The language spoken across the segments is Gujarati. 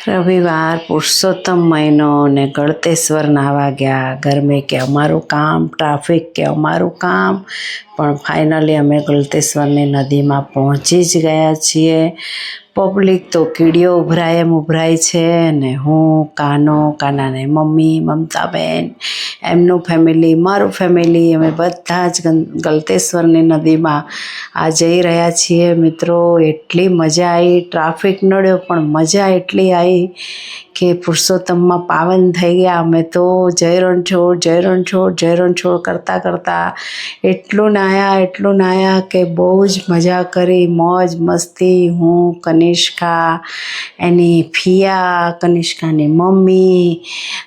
રવિવાર પુરુષોત્તમ મહિનો ને ગળતેશ્વર નાહવા ગયા. ગરમે કે અમારું કામ, ટ્રાફિક કે અમારું કામ, પણ ફાઇનલી અમે ગળતેશ્વરની નદીમાં પહોંચી જ ગયા છીએ. પબ્લિક તો કીડીઓ ઉભરાય એમ ઉભરાય છે ને હું, કાનાની મમ્મી, મમતાબેન, એમનું ફેમિલી, મારું ફેમિલી, અમે બધા જ ગળતેશ્વરની નદીમાં આ જઈ રહ્યા છીએ. મિત્રો, એટલી મજા આવી. ટ્રાફિક નડ્યો પણ મજા એટલી આવી કે પુરુષોત્તમમાં પાવન થઈ ગયા. અમે તો જય રણછોડ કરતાં એટલું નાહ્યા કે બહુ જ મજા કરી, મોજ મસ્તી. હું, કનિષ્કા, એની ફિયા, કનિષ્કાની મમ્મી,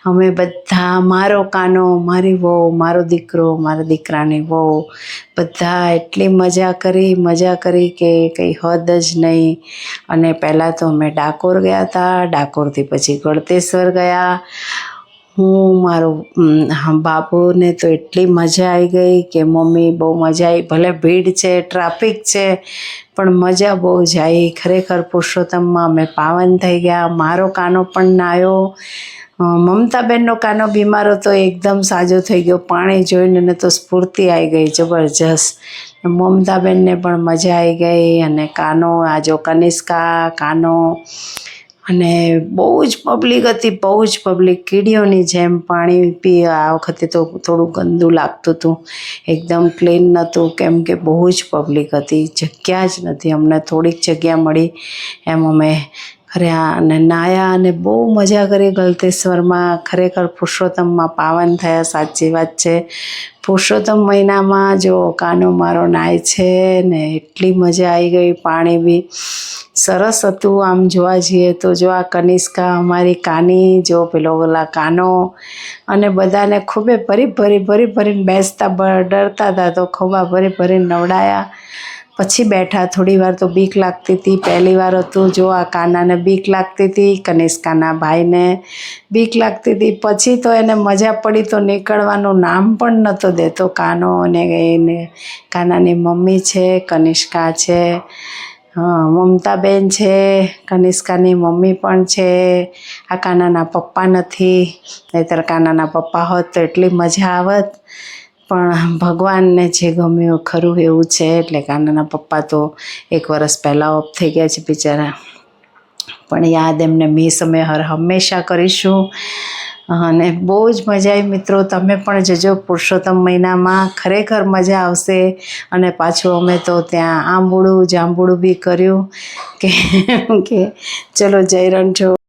અમે બધા, મારો કાનો, મારી વહુ, મારો દીકરો, મારા દીકરાની વહુ, બધા એટલી મજા કરી કે કંઈ હદ જ નહીં. અને પહેલાં તો અમે ડાકોર ગયા હતા, ડાકોરથી પછી ગળતેશ્વર ગયા. હું, મારો બાબુને તો એટલી મજા આવી ગઈ કે મમ્મી બહુ મજા આવી. ભલે ભીડ છે, ટ્રાફિક છે, પણ મજા બહુ જ આવી. ખરેખર પુરુષોત્તમમાં અમે પાવન થઈ ગયા. મારો કાનો પણ નાહ્યો. મમતાબેનનો કાનો બીમાર હતો, એકદમ સાજો થઈ ગયો. પાણી જોઈને ને તો સ્ફૂર્તિ આવી ગઈ જબરજસ્ત. મમતાબેનને પણ મજા આવી ગઈ. અને કાનો, આ જો કનિષ્કા, કાનો, અને બહુ જ પબ્લિક હતી, બહુ જ પબ્લિક. કીડીઓની જેમ પાણી પી. આ વખતે તો થોડું ગંદુ લાગતું હતું, એકદમ ક્લીન નહોતું, કેમ કે બહુ જ પબ્લિક હતી, જગ્યા જ નથી. અમને થોડીક જગ્યા મળી એમ અમે કર્યા અને નાહ્યા અને બહુ મજા કરી ગળતેશ્વરમાં. ખરેખર પુરુષોત્તમમાં પાવન થયા, સાચી વાત છે. પુરુષોત્તમ મહિનામાં જો કાનો મારો નાય છે ને એટલી મજા આવી ગઈ. પાણી બી સરસ હતું. આમ જોવા જઈએ તો જો આ કનિષ્કા, અમારી કાની, જો પેલો ઓલા કાનો, અને બધાને ખૂબે ભરીને બેસતા ડરતા હતા તો ખોબા ભરીને નવડાયા. પછી બેઠા. થોડી વાર તો બીક લાગતી હતી, પહેલી વાર હતું. જો આ કાનાને બીક લાગતી હતી, કનિષ્કાના ભાઈને બીક લાગતી હતી. પછી તો એને મજા પડી તો નીકળવાનું નામ પણ નહોતો દેતો. કાનો અને એને કાનાની મમ્મી છે, કનિષ્કા છે, મમતાબેન છે, કનિષ્કાની મમ્મી પણ છે. આ કાનાના પપ્પા નથી, નહીંતર કાનાના પપ્પા હોત તો એટલી મજા આવત. પણ ભગવાનને જે ગમ્યું ખરું એવું છે. એટલે કાનાના પપ્પા તો 1 વર્ષ પહેલાં ઓફ થઈ ગયા છે બિચારા. પણ યાદ એમને મિસ અમે હંમેશા કરીશું. અને બહુ જ મજા આવી. મિત્રો, તમે પણ જજો પુરુષોત્તમ મહિનામાં, ખરેખર મજા આવશે. અને પાછું અમે તો ત્યાં આંબુડું જાંબુડું બી કર્યું કે ચલો જય રણછોડ.